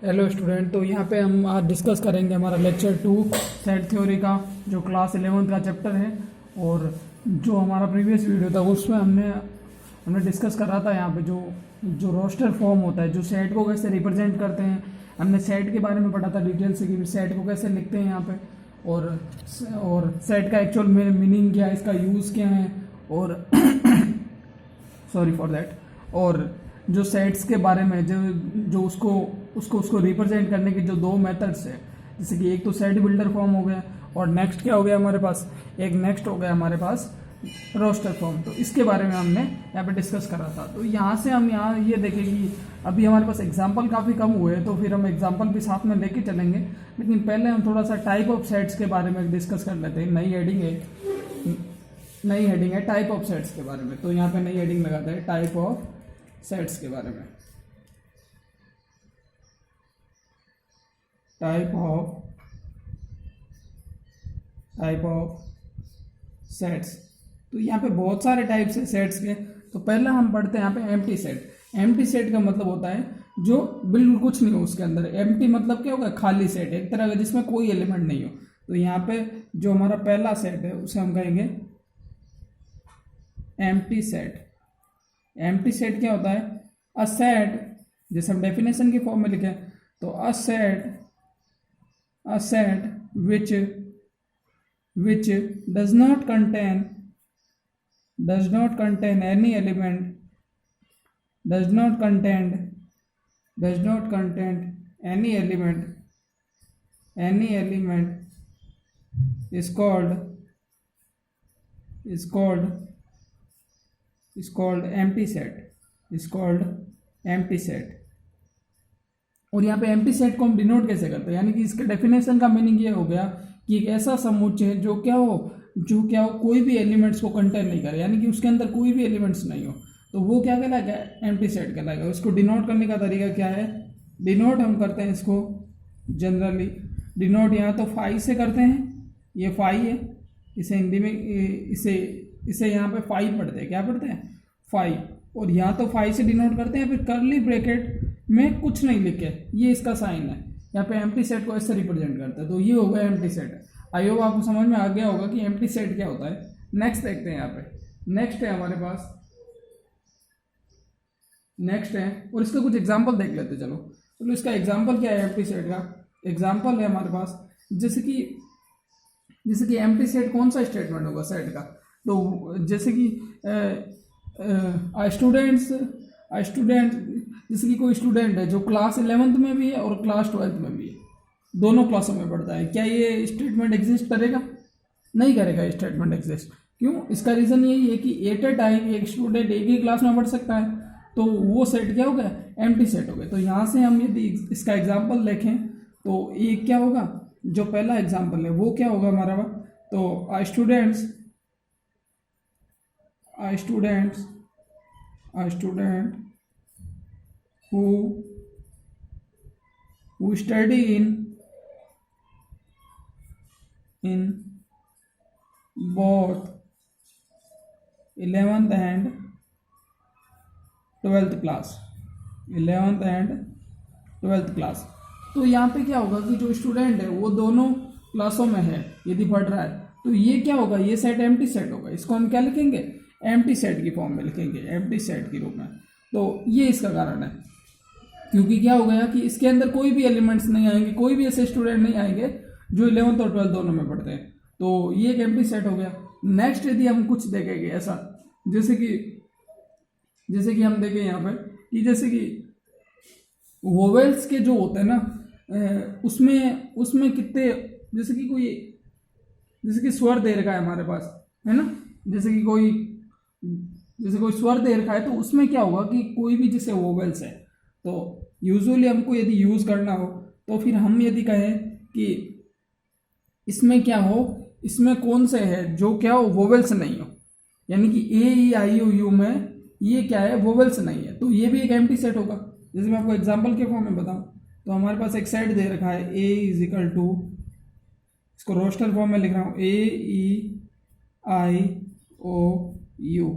Hello student. तो यहाँ पे हम आज डिस्कस करेंगे हमारा लेक्चर 2 सेट थ्योरी का, जो क्लास 11th का चैप्टर है। और जो हमारा प्रीवियस वीडियो था उसमें हमने डिस्कस करा था यहाँ पे जो जो रोस्टर फॉर्म होता है, जो सेट को कैसे रिप्रेजेंट करते हैं। हमने सेट के बारे में पढ़ा था डिटेल से कि सेट को कैसे लिखते हैं यहाँ पे, और सेट का एक्चुअल मीनिंग क्या है, इसका यूज़ क्या है, और सॉरी फॉर दैट। और जो सेट्स के बारे में जो जो उसको उसको उसको रिप्रेजेंट करने के जो दो मेथड्स है, जैसे कि एक तो सेट बिल्डर फॉर्म हो गया, और नेक्स्ट क्या हो गया हमारे पास, नेक्स्ट हो गया हमारे पास रोस्टर फॉर्म। तो इसके बारे में हमने यहाँ पे डिस्कस करा था। तो यहाँ से हम यहाँ ये देखें कि अभी हमारे पास एग्जाम्पल काफ़ी कम हुए हैं, तो फिर हम एग्जाम्पल भी साथ में लेके चलेंगे। लेकिन पहले हम थोड़ा सा टाइप ऑफ सेट्स के बारे में डिस्कस कर लेते हैं। नई हेडिंग है टाइप ऑफ सेट्स के बारे में। तो यहाँ पे नई हेडिंग लगाते हैं टाइप ऑफ सेट्स के बारे में। Type of sets. तो यहाँ पे बहुत सारे टाइप्स है सेट्स के। तो पहला हम पढ़ते हैं यहाँ पे एम्प्टी सेट। एम्प्टी सेट का मतलब होता है जो बिल्कुल कुछ नहीं हो उसके अंदर। एम्प्टी मतलब क्या होगा, खाली सेट, एक तरह का जिसमें कोई एलिमेंट नहीं हो। तो यहाँ पे जो हमारा पहला सेट है उसे हम कहेंगे एम्प्टी सेट। एम्प्टी सेट क्या होता है, अ सेट, जैसे हम डेफिनेशन की फॉर्म में लिखे तो a set which does not contain any element, does not contain any element is called empty set। और यहाँ पे एम्प्टी सेट को हम डिनोट कैसे करते हैं, यानी कि इसके डेफिनेशन का मीनिंग ये हो गया कि एक ऐसा समुच्चय है जो क्या हो कोई भी एलिमेंट्स को कंटेन नहीं करे, यानी कि उसके अंदर कोई भी एलिमेंट्स नहीं हो, तो वो क्या कहलाएगा, एम्प्टी सेट कहलाएगा। उसको डिनोट करने का तरीका क्या है, डिनोट हम करते हैं इसको जनरली डिनोट यहाँ तो फाई से करते हैं। ये फाई है, इसे हिंदी में इसे यहाँ पे फाई पढ़ते हैं, क्या पढ़ते हैं, फाई। और यहाँ तो फाई से डिनोट करते हैं, फिर कर्ली ब्रैकेट में कुछ नहीं लिखे, ये इसका साइन है। यहाँ पे एम्प्टी सेट को ऐसे रिप्रेजेंट करता है। तो ये हो गया एम्प्टी सेट। आई होप आपको समझ में आ गया होगा कि एम्प्टी सेट क्या होता है। नेक्स्ट देखते हैं। यहाँ पे नेक्स्ट है हमारे पास, नेक्स्ट है, और इसका कुछ एग्जांपल देख लेते हैं। चलो इसका एग्जांपल क्या है, एम्प्टी सेट का एग्जांपल है हमारे पास, जैसे कि एम्प्टी सेट कौन सा स्टेटमेंट होगा सेट का। तो जैसे कि स्टूडेंट, जैसे कि कोई स्टूडेंट है जो क्लास 11th में भी है और क्लास 12th में भी है, दोनों क्लासों में पढ़ता है, क्या ये स्टेटमेंट एग्जिस्ट करेगा, नहीं करेगा स्टेटमेंट एग्जिस्ट। क्यों, इसका रीज़न यही है कि एट ए टाइम एक स्टूडेंट एक ही क्लास में पढ़ सकता है, तो वो सेट क्या हो गया, एम्प्टी सेट हो गया। तो यहाँ से हम यदि इसका एग्जाम्पल देखें तो ये क्या होगा, जो पहला एग्जाम्पल है वो क्या होगा हमारा, तो student who study in both 11th and 12th class। तो यहाँ पे क्या होगा कि जो स्टूडेंट है वो दोनों क्लासों में है यदि पढ़ रहा है, तो ये क्या होगा, ये सेट एम्प्टी सेट होगा। इसको हम क्या लिखेंगे, एम्प्टी सेट की फॉर्म में लिखेंगे, एम्प्टी सेट के रूप में। तो ये इसका कारण है, क्योंकि क्या हो गया कि इसके अंदर कोई भी एलिमेंट्स नहीं आएंगे, कोई भी ऐसे स्टूडेंट नहीं आएंगे जो 11th और 12th दोनों में पढ़ते हैं। तो ये एक एम्प्टी सेट हो गया। नेक्स्ट यदि हम कुछ देखेंगे ऐसा, जैसे कि हम देखें यहाँ पे कि जैसे कि वोवेल्स के जो होते हैं ना, उसमें कितने, जैसे कि स्वर दे रखा है हमारे पास, है ना, जैसे कोई स्वर दे रखा है, तो उसमें क्या होगा कि कोई भी जैसे वोवेल्स है, तो यूजुअली हमको यदि यूज़ करना हो तो फिर हम यदि कहें कि इसमें क्या हो, इसमें कौन से है जो क्या हो, वोवेल्स नहीं हो, यानी कि ए ई आई ओ यू में ये क्या है, वोवेल्स नहीं है, तो ये भी एक एम्प्टी सेट होगा। जैसे मैं आपको एग्जांपल के फॉर्म में बताऊं, तो हमारे पास एक सेट दे रखा है ए इज इक्वल टू, इसको रोस्टर फॉर्म में लिख रहा हूँ, ए ई आई ओ यू।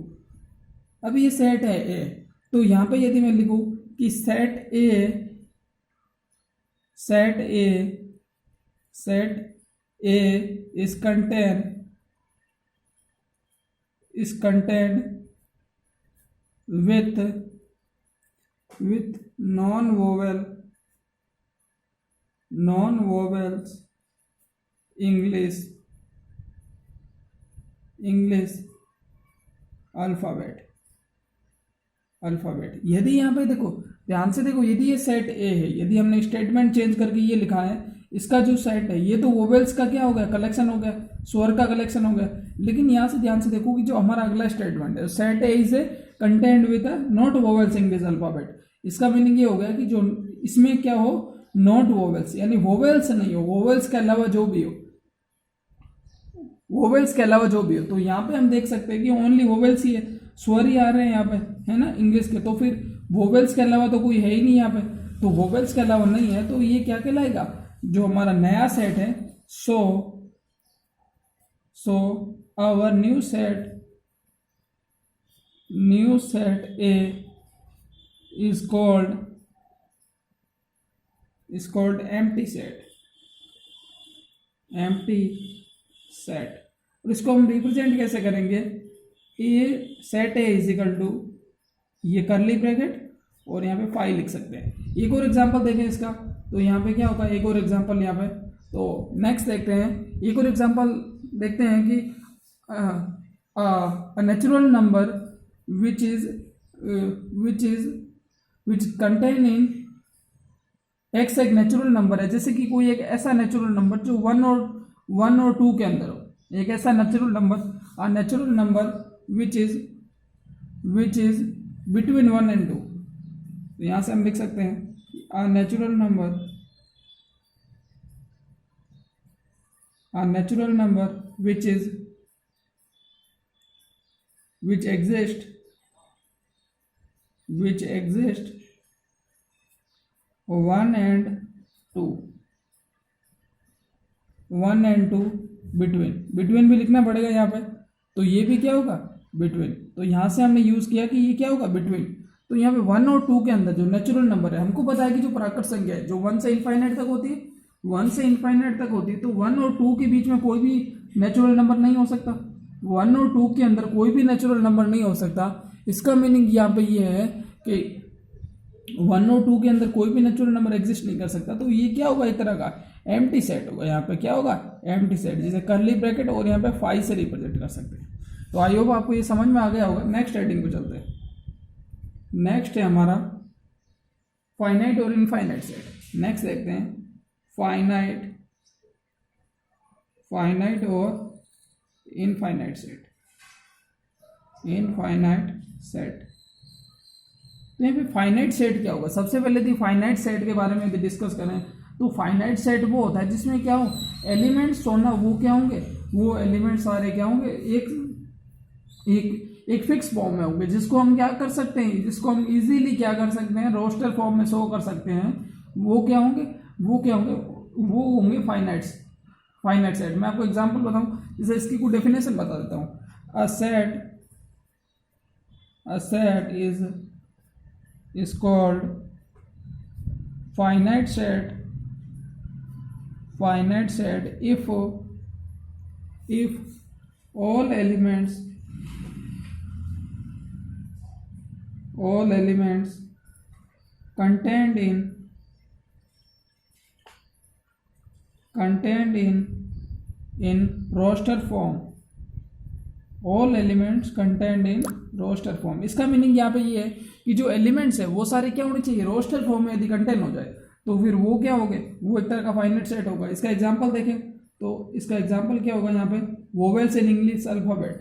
अब ये सेट है ए, तो यहाँ पे यदि मैं लिखूँ कि set A set A is contained with non-vowels English alphabet. यदि यहाँ पे देखो, ध्यान से देखो, यदि ये सेट ए है, यदि हमने स्टेटमेंट चेंज करके ये लिखा है, इसका जो सेट है ये तो वोवेल्स का क्या हो गया, कलेक्शन हो गया, स्वर का कलेक्शन हो गया। लेकिन यहाँ से ध्यान से देखो कि जो हमारा अगला स्टेटमेंट है, set A is content with not vowels English alphabet. इसका मीनिंग ये हो गया कि जो इसमें क्या हो, नॉट वोवेल्स, यानी वोवेल्स नहीं हो, वोवेल्स के अलावा जो भी हो, वोवेल्स के अलावा जो भी हो। तो यहाँ पे हम देख सकते हैं कि ओनली वोवेल्स ही है, स्वर ही आ रहे हैं यहाँ पे, है ना, इंग्लिश के। तो फिर वोवेल्स के अलावा तो कोई है ही नहीं यहाँ पे, तो वोवेल्स के अलावा नहीं है, तो ये क्या कहलाएगा, जो हमारा नया सेट है। So our new set A is called empty set. और इसको हम रिप्रेजेंट कैसे करेंगे, ये set A is equal to ये करली ब्रैकेट और यहाँ पे 5 लिख सकते हैं। एक और एग्जांपल देखें इसका, तो यहाँ पे क्या होगा, एक और एग्जांपल यहाँ पे, तो नेक्स्ट देखते हैं, एक और एग्जांपल देखते हैं कि natural number which contain in x एक नेचुरल नंबर है। जैसे कि कोई एक ऐसा नेचुरल नंबर जो 1 और 2 के अंदर हो, एक ऐसा natural number which is between 1 and 2। तो यहाँ से हम लिख सकते हैं natural number which exist 1 and 2 between भी लिखना पड़ेगा यहाँ पे, तो ये भी क्या होगा, बिटवीन। तो यहाँ से हमने यूज किया कि ये क्या होगा, बिटवीन। तो यहाँ पे 1 और 2 के अंदर जो नेचुरल नंबर है, हमको पता है कि जो प्राकृत संख्या है जो 1 से इनफाइनाइट तक होती है, तो 1 और 2 के बीच में कोई भी नेचुरल नंबर नहीं हो सकता, 1 और 2 के अंदर कोई भी नेचुरल नंबर नहीं हो सकता। इसका मीनिंग यहाँ पे ये है कि 1 और 2 के अंदर कोई भी नेचुरल नंबर एग्जिस्ट नहीं कर सकता। तो ये क्या होगा, एक तरह का एम्प्टी सेट होगा। यहाँ पे क्या होगा, एम्प्टी सेट, जिसे करली ब्रैकेट और यहाँ पे 5 से रिप्रेजेंट कर सकते हैं। तो आई होप आपको ये समझ में आ गया होगा। नेक्स्ट हेडिंग पे चलते हैं। नेक्स्ट है हमारा फाइनाइट और इनफाइनाइट सेट। नेक्स्ट देखते हैं फाइनाइट और इनफाइनाइट सेट। तो यहाँ पे फाइनाइट सेट क्या होगा, सबसे पहले तो फाइनाइट सेट के बारे में भी डिस्कस करें तो फाइनाइट सेट वो होता है जिसमें क्या हो, एलिमेंट्स होना, वो क्या होंगे, वो एलिमेंट्स सारे क्या होंगे, एक फिक्स फॉर्म में होंगे, जिसको हम क्या कर सकते हैं, जिसको हम इजीली क्या कर सकते हैं, रोस्टर फॉर्म में शो कर सकते हैं। वो क्या होंगे, वो होंगे फाइनाइट सेट। मैं आपको एग्जांपल बताऊं, जैसे इसकी कुछ डेफिनेशन बता देता हूं। A set is called finite set if all elements contained in roster form, all elements contained in roster form. इसका मीनिंग यहाँ पे ये है कि जो एलिमेंट्स है वो सारे क्या होने चाहिए, रोस्टर फॉर्म में यदि कंटेन हो जाए तो फिर वो क्या हो गए, वो एक तरह का फाइनाइट सेट होगा। इसका एग्जांपल देखें तो इसका एग्जांपल क्या होगा, यहाँ पे वोवेल्स इन इंग्लिश अल्फाबेट।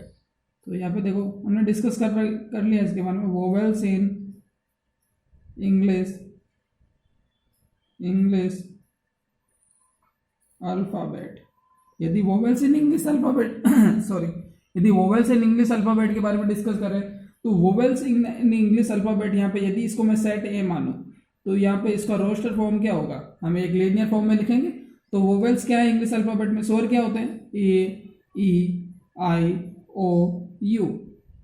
तो यहाँ पे देखो हमने डिस्कस कर लिया इसके बारे में, वोवेल्स इन इंग्लिश अल्फाबेट। यदि वोवेल्स इन इंग्लिश अल्फाबेट के बारे में डिस्कस करें तो वोवेल्स इन इंग्लिश अल्फाबेट, यहाँ पे यदि इसको मैं सेट ए मानूं तो यहाँ पे इसका रोस्टर फॉर्म क्या होगा, हम एक लीनियर फॉर्म में लिखेंगे। तो वोवेल्स क्या है इंग्लिश अल्फाबेट में, स्वर क्या होते हैं, ए, ई, आई, ओ, यू।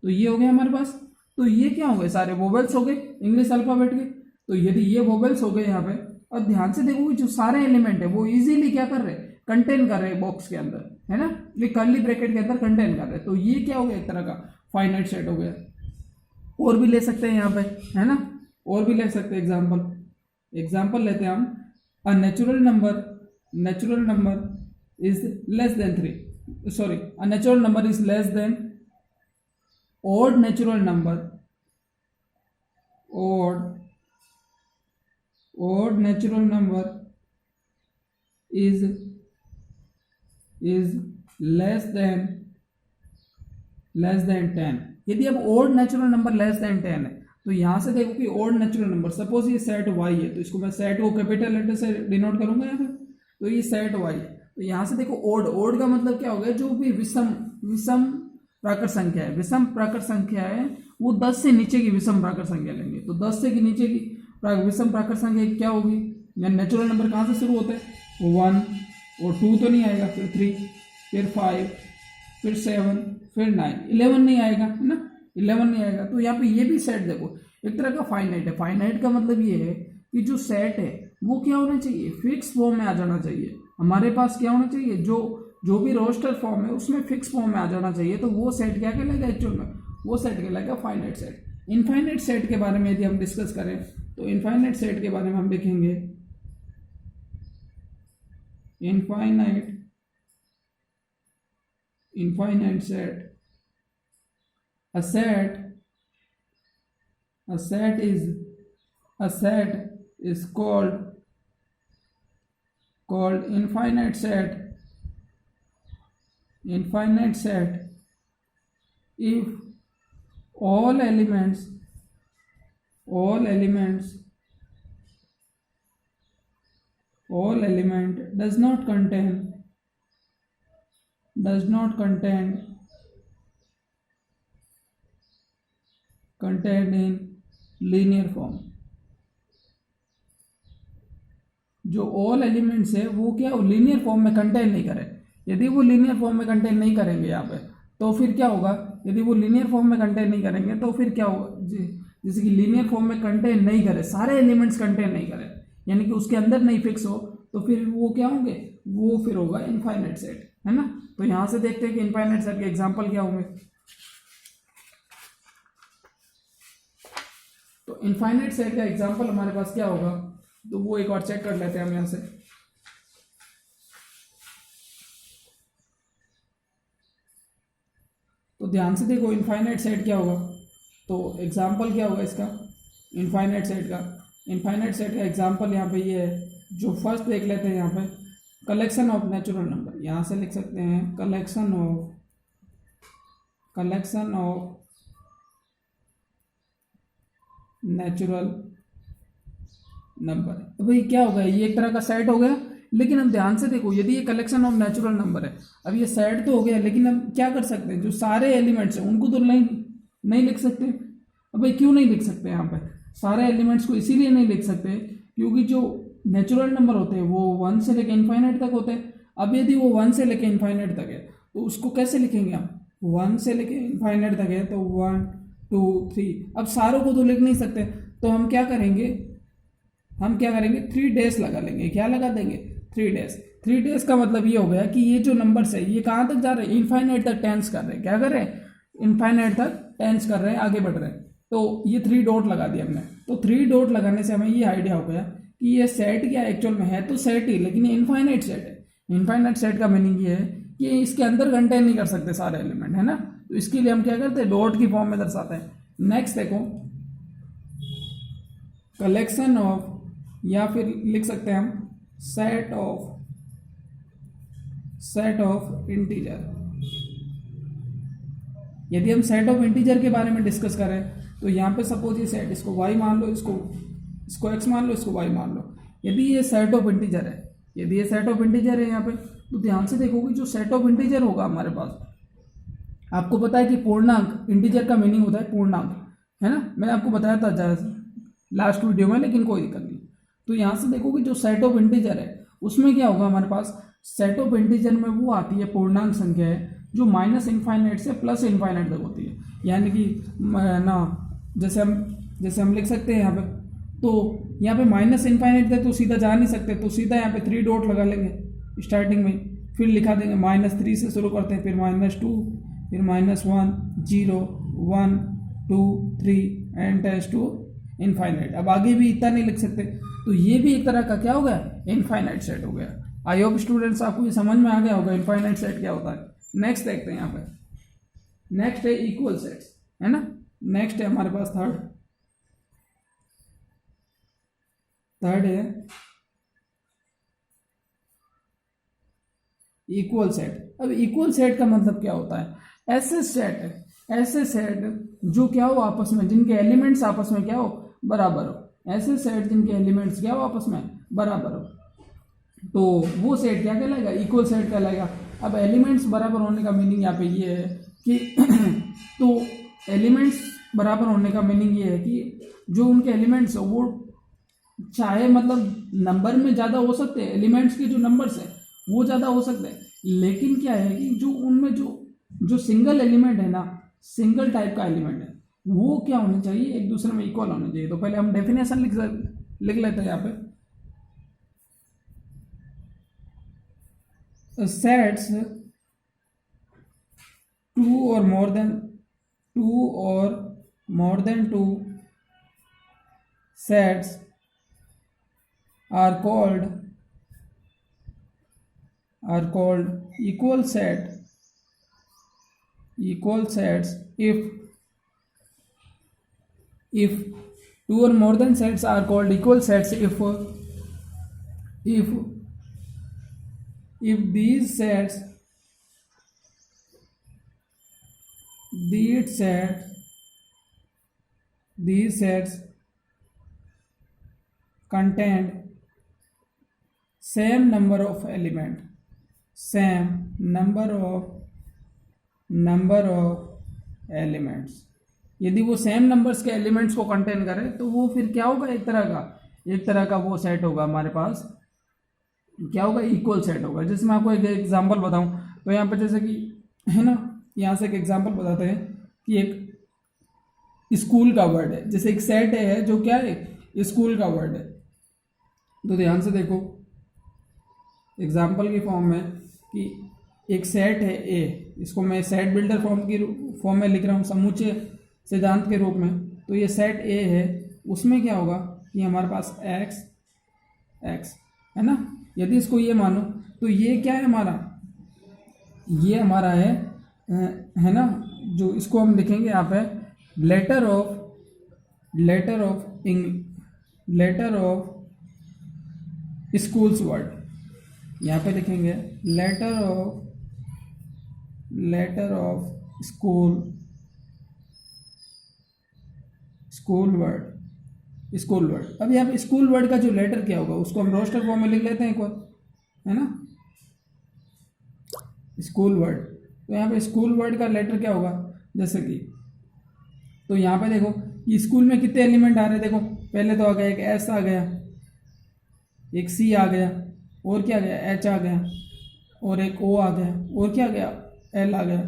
तो ये हो गए हमारे पास। तो ये क्या हो गए, सारे वोवेल्स हो गए इंग्लिश अल्फाबेट के। तो यदि ये वोवेल्स हो गए यहाँ पे और ध्यान से देखो जो सारे एलिमेंट है वो इजीली क्या कर रहे हैं, कंटेन कर रहे हैं बॉक्स के अंदर, है ना, ये कर्ली ब्रैकेट के अंदर कंटेन कर रहे हैं। तो ये क्या हो गया, एक तरह का फाइनाइट सेट हो गया। और भी ले सकते हैं यहाँ पे, है ना, और भी ले सकते हैं। एग्जाम्पल लेते हैं हम, a natural number is less than 3, sorry, a natural number is less than odd natural number is less than 10। यदि अब odd natural number less than 10 है तो यहां से देखो कि odd natural number, सपोज ये सेट y है तो इसको मैं सेट को कैपिटल लेटर से डिनोट करूंगा यहाँ पे, तो ये सेट y है। तो यहां से देखो odd का मतलब क्या हो गया, जो भी विषम प्राकृत संख्या है, विषम प्राकृत संख्या है वो 10 से नीचे की विषम प्राकृत संख्या लेंगे। तो 10 से नीचे की विषम प्राकृत संख्या क्या होगी, या नेचुरल नंबर कहाँ से शुरू होते हैं, 1 और 2 तो नहीं आएगा, फिर 3, फिर 5, फिर 7, फिर 9, 11 नहीं आएगा, है ना, 11 नहीं आएगा। तो यहाँ पे ये भी सेट देखो एक तरह का फाइनाइट है। फाइनाइट का मतलब ये है कि जो सेट है वो क्या होना चाहिए, फिक्स फॉर्म में आ जाना चाहिए। हमारे पास क्या होना चाहिए, जो भी रोस्टर फॉर्म है उसमें फिक्स फॉर्म में आ जाना चाहिए। तो वो सेट क्या कहलाएगा, एक्चुअल में वो सेट कहलाएगा फाइनाइट सेट। इनफाइनाइट सेट के बारे में यदि हम डिस्कस करें तो इनफाइनाइट सेट के बारे में हम देखेंगे, infinite set, a set is called infinite set if all elements does not contain in linear form। जो ऑल एलिमेंट्स है वो क्या लीनियर फॉर्म में कंटेन नहीं करे। यदि वो लीनियर फॉर्म में कंटेन नहीं करेंगे यहाँ पे तो फिर क्या होगा, यदि वो लीनियर फॉर्म में कंटेन नहीं करेंगे तो फिर क्या होगा, जैसे कि लीनियर फॉर्म में कंटेन नहीं करे, सारे एलिमेंट्स कंटेन नहीं करे, यानी कि उसके अंदर नहीं फिक्स हो, तो फिर वो क्या होंगे, वो फिर होगा इनफाइनाइट सेट, है ना। तो यहाँ से देखते हैं कि इनफाइनाइट सेट के एग्जाम्पल क्या होंगे। तो इनफाइनाइट सेट का एग्जाम्पल हमारे पास क्या होगा, तो वो एक बार चेक कर लेते हैं हम यहाँ से। तो ध्यान से देखो इनफाइनाइट सेट क्या होगा, तो एग्जाम्पल क्या होगा इसका, इनफाइनाइट सेट का एग्जाम्पल यहाँ पे ये है। जो फर्स्ट देख लेते हैं यहाँ पे, कलेक्शन ऑफ नेचुरल नंबर, यहाँ से लिख सकते हैं कलेक्शन ऑफ नेचुरल नंबर। तो भाई क्या हो गया, ये एक तरह का सेट हो गया। लेकिन अब ध्यान से देखो, यदि ये कलेक्शन ऑफ नेचुरल नंबर है, अब ये सेट तो हो गया, लेकिन हम क्या कर सकते हैं, जो सारे एलिमेंट्स हैं उनको तो नहीं लिख सकते। अब भाई क्यों नहीं लिख सकते, यहाँ पे सारे एलिमेंट्स को इसीलिए नहीं लिख सकते क्योंकि जो नेचुरल नंबर होते हैं वो 1 से लेकर इनफाइनाइट तक होते हैं। अब यदि वो 1 से लेकर इनफाइनाइट तक है तो उसको कैसे लिखेंगे हम, 1 से लेकर इनफाइनाइट तक है तो 1 2 3, अब सारों को तो लिख नहीं सकते, तो हम क्या करेंगे 3 डेज लगा लेंगे। क्या लगा देंगे, 3 डेज। 3 डेज का मतलब ये हो गया कि ये जो नंबर्स है ये कहाँ तक जा रहे हैं, इनफाइनाइट तक टेंस कर रहे हैं। क्या कर रहे हैं, इनफाइनाइट तक टेंस कर रहे हैं, आगे बढ़ रहे हैं। तो ये 3 डॉट लगा दिया हमने। तो 3 डॉट लगाने से हमें ये आइडिया हो गया कि ये सेट क्या एक्चुअल में है, तो सेट ही, लेकिन ये इनफाइनाइट सेट है। इनफाइनाइट सेट का मीनिंग ये है कि इसके अंदर कंटेन नहीं कर सकते सारे एलिमेंट, है ना। तो इसके लिए हम क्या करते हैं, डॉट की फॉर्म में दर्शाते हैं। नेक्स्ट देखो, कलेक्शन ऑफ, या फिर लिख सकते हैं हम सेट ऑफ इंटीजर। यदि हम सेट ऑफ इंटीजर के बारे में डिस्कस करें तो यहाँ पे सपोज ये सेट, इसको y मान लो, इसको x मान लो, इसको y मान लो। यदि ये सेट ऑफ इंटीजर है, यहाँ पे, तो ध्यान से देखोगे जो सेट ऑफ इंटीजर होगा हमारे पास, आपको पता है कि पूर्णांक, इंटीजर का मीनिंग होता है पूर्णांक, है ना। मैंने आपको बताया था लास्ट वीडियो में, लेकिन कोई दिक्कत नहीं। तो यहाँ से देखोगे जो सेट ऑफ इंटीजर है उसमें क्या होगा, हमारे पास सेट ऑफ इंटीजर में वो आती है पूर्णांक संख्या है जो माइनस इनफाइनाइट से प्लस इनफाइनाइट तक होती है। यानी कि ना, जैसे हम लिख सकते हैं यहाँ पे तो यहाँ पे माइनस इनफाइनाइट थे तो सीधा जा नहीं सकते, तो सीधा यहाँ पे 3 डॉट लगा लेंगे स्टार्टिंग में, फिर लिखा देंगे -3 से शुरू करते हैं, फिर -2, फिर -1, 0, 1, 2, 3 एंड टेंड्स टू इनफाइनाइट। अब आगे भी इतना नहीं लिख सकते, तो ये भी एक तरह का क्या हो गया, इनफाइनाइट सेट हो गया। आई होप स्टूडेंट्स आपको ये समझ में आ गया होगा इनफाइनाइट सेट क्या होता है। नेक्स्ट देखते हैं यहाँ पे, नेक्स्ट है इक्वल सेट्स, है ना। नेक्स्ट है हमारे पास थर्ड है इक्वल सेट। अब इक्वल सेट का मतलब क्या होता है, ऐसे सेट जो क्या हो आपस में, जिनके एलिमेंट्स आपस में क्या हो, बराबर हो। ऐसे सेट जिनके एलिमेंट्स क्या हो आपस में बराबर हो, तो वो सेट क्या कहलाएगा, इक्वल सेट कहलाएगा। अब एलिमेंट्स बराबर होने का मीनिंग यहाँ पे ये है कि तो एलिमेंट्स बराबर होने का मीनिंग ये है कि जो उनके एलिमेंट्स हो वो चाहे मतलब नंबर में ज़्यादा हो सकते हैं, एलिमेंट्स के जो नंबर्स हैं वो ज़्यादा हो सकते हैं, लेकिन क्या है कि जो उनमें जो सिंगल एलिमेंट है ना, सिंगल टाइप का एलिमेंट है, वो क्या होने चाहिए, एक दूसरे में इक्वल होने चाहिए। तो पहले हम डेफिनेशन लिख लेते हैं यहाँ पे, सेट्स टू और more than two sets are called equal sets if two or more than sets are called equal sets if these sets contain same number of elements। यदि वो सेम नंबर्स के elements को contain करे तो वो फिर क्या होगा, एक तरह का वो सेट होगा हमारे पास, क्या होगा, इक्वल सेट होगा। जैसे मैं आपको एक एग्जांपल बताऊं, तो यहाँ पे जैसे कि है ना, यहाँ से एक एग्जांपल बताते हैं कि एक स्कूल का वर्ड है, जैसे एक सेट है जो क्या है, स्कूल का वर्ड है। तो ध्यान से देखो एग्जाम्पल की फॉर्म में कि एक सेट है ए, इसको मैं सेट बिल्डर फॉर्म में लिख रहा हूँ, समुच्चय सिद्धांत के रूप में। तो ये सेट ए है, उसमें क्या होगा कि हमारे पास एक्स है ना। यदि इसको ये मानो तो ये क्या है हमारा, ये हमारा है ना, जो इसको हम लिखेंगे यहाँ पे लेटर ऑफ स्कूल्स वर्ड, यहाँ पे लिखेंगे लेटर ऑफ स्कूल वर्ड। अब यहाँ पे स्कूल वर्ड का जो लेटर क्या होगा उसको हम रोस्टर फॉर्म में लिख लेते हैं एक बार, है ना, स्कूल वर्ड। तो यहाँ पे स्कूल वर्ड का लेटर क्या होगा, जैसे कि तो यहाँ पे देखो कि स्कूल में कितने एलिमेंट आ रहे हैं, देखो पहले तो आ गया एक एस आ गया, एक सी आ गया, और क्या आ गया, एच आ गया, और एक ओ आ गया, और क्या आ गया, एल आ गया।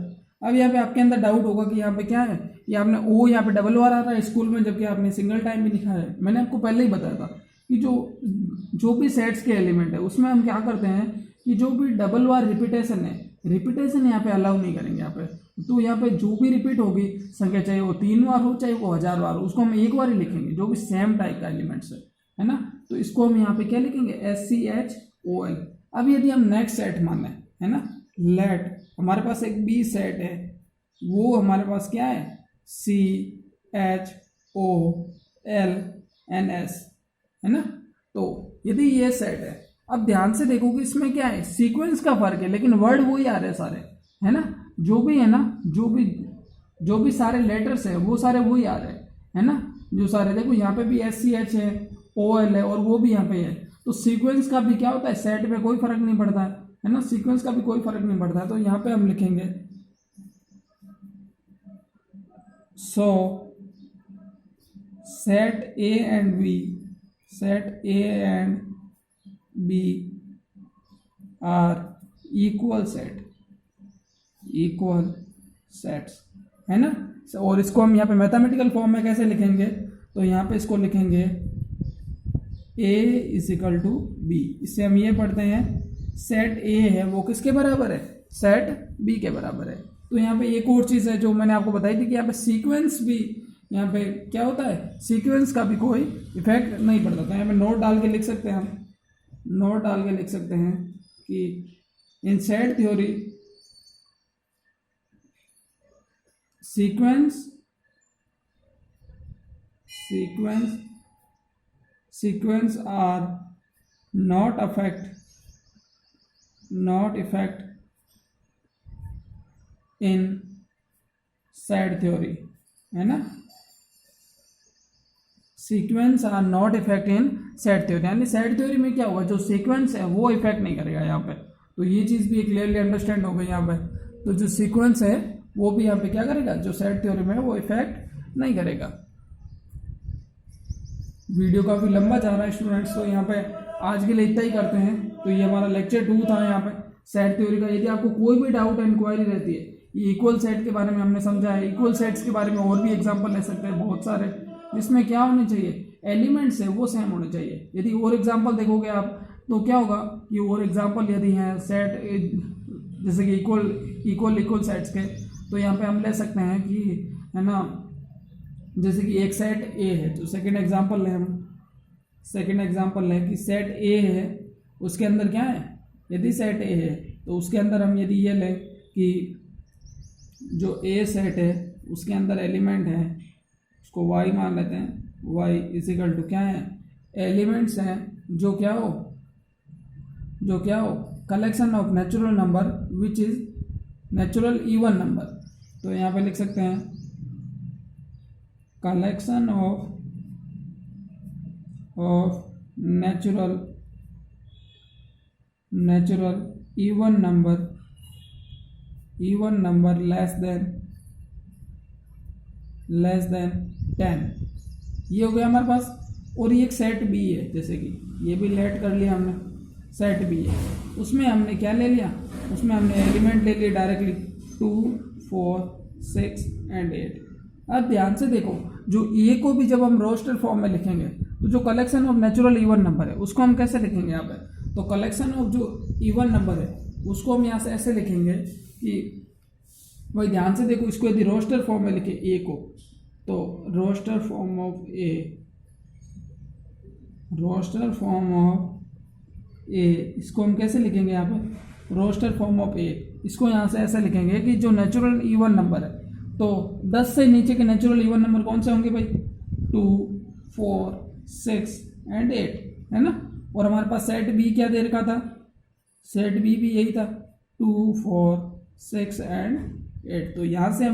अब यहाँ पे आपके अंदर डाउट होगा कि यहाँ पे क्या है, ये आपने ओ यहाँ पे डबल वार आ रहा है स्कूल में, जबकि आपने सिंगल टाइम भी लिखा है। मैंने आपको पहले ही बताया था कि जो भी सेट्स के एलिमेंट है उसमें हम क्या करते हैं कि जो भी डबल वार रिपीटेशन है, रिपीटेशन यहाँ पे अलाउ नहीं करेंगे यहाँ पे। तो यहाँ पे जो भी रिपीट होगी संख्या, चाहे वो 3 बार हो चाहे वो 1000 बार हो, उसको हम एक बार ही लिखेंगे, जो भी सेम टाइप का एलिमेंट्स है ना। तो इसको हम यहाँ पे क्या लिखेंगे, SCHOL। अब यदि हम नेक्स्ट सेट माने, है ना, लेट हमारे पास एक बी सेट है, वो हमारे पास क्या है, CHOLNS, है ना। तो यदि ये सेट है, अब ध्यान से देखो कि इसमें क्या है, सीक्वेंस का फर्क है, लेकिन वर्ड वही आ रहे हैं सारे, है ना। जो भी है ना, जो भी सारे लेटर्स है वो सारे वही आ रहे हैं, है ना। जो सारे देखो यहाँ पे भी SCH है, OL है, और वो भी यहाँ पे है। तो सीक्वेंस का भी क्या होता है, सेट में कोई फर्क नहीं पड़ता है ना, सीक्वेंस का भी कोई फर्क नहीं पड़ता है। तो यहाँ पे हम लिखेंगे so set A and B are equal sets, है ना। और इसको हम यहाँ पे मैथमेटिकल फॉर्म में कैसे लिखेंगे, तो यहाँ पे इसको लिखेंगे ए इज इक्वल टू बी। इससे हम ये पढ़ते हैं सेट ए है वो किसके बराबर है, सेट बी के बराबर है। तो यहाँ पे एक और चीज़ है जो मैंने आपको बताई थी कि यहाँ पे सीक्वेंस भी, यहाँ पे क्या होता है, सीक्वेंस का भी कोई इफेक्ट नहीं पड़ता। तो यहाँ पे नोट डाल के लिख सकते हैं, हम नोट डाल के लिख सकते हैं कि in set theory sequence are not affect in set theory, है ना। Sequence are not effect in set theory, यानी सेट थ्योरी में क्या होगा, जो सीक्वेंस है वो इफेक्ट नहीं करेगा यहाँ पे। तो ये चीज़ भी क्लियरली अंडरस्टैंड हो गई यहाँ पे। तो जो सीक्वेंस है वो भी यहाँ पे क्या करेगा, जो सेट थ्योरी में है वो इफेक्ट नहीं करेगा। वीडियो काफ़ी लंबा जा रहा है स्टूडेंट्स, तो यहाँ पे आज के लिए इतना ही करते हैं। तो ये हमारा लेक्चर 2 था यहाँ पे सेट थ्योरी का। यदि आपको कोई भी डाउट इंक्वायरी रहती है, ये इक्वल सेट के बारे में हमने समझा है, इक्वल सेट्स के बारे में और भी एग्जांपल ले सकते हैं बहुत सारे, जिसमें क्या होने चाहिए, एलिमेंट्स है वो सेम होने चाहिए। यदि और एग्जांपल देखोगे आप तो क्या होगा कि और एग्जांपल यदि हैं सेट जैसे कि इक्वल सेट्स के, तो यहाँ पे हम ले सकते हैं कि, है ना, जैसे कि एक सेट ए है, तो सेकंड एग्जांपल लें हम, सेकंड एग्जांपल लें कि सेट ए है, उसके अंदर क्या है, यदि सेट ए है तो उसके अंदर हम यदि ये लें कि जो ए सेट है उसके अंदर एलिमेंट है, उसको वाई मान लेते हैं, वाई इज इक्वल टू क्या है, एलिमेंट्स हैं जो क्या हो collection of natural number which is natural even number. तो यहाँ पे लिख सकते हैं collection of natural even number less than 10। ये हो गया हमारे पास। और ये एक सेट बी है, जैसे कि ये भी लेट कर लिया हमने, सेट बी है, उसमें हमने क्या ले लिया, उसमें हमने एलिमेंट ले लिए डायरेक्टली 2, 4, 6 एंड 8। अब ध्यान से देखो, जो ए को भी जब हम रोस्टर फॉर्म में लिखेंगे तो जो collection of natural even number है उसको हम कैसे लिखेंगे यहाँ पे, तो कलेक्शन ऑफ जो इवन नंबर है उसको हम यहाँ से ऐसे लिखेंगे कि भाई ध्यान से देखो, इसको यदि रोस्टर फॉर्म में लिखे ए को, तो रोस्टर फॉर्म ऑफ ए, इसको हम कैसे लिखेंगे यहाँ पे, रोस्टर फॉर्म ऑफ ए, इसको यहाँ से ऐसे लिखेंगे कि जो नेचुरल इवन नंबर है, तो 10 से नीचे के नेचुरल इवन नंबर कौन से होंगे भाई, 2, 4, 6 एंड 8, है ना। और हमारे पास सेट बी क्या दे रखा था, सेट बी भी यही था 2, 4, 6 एंड 8। तो यहाँ से हम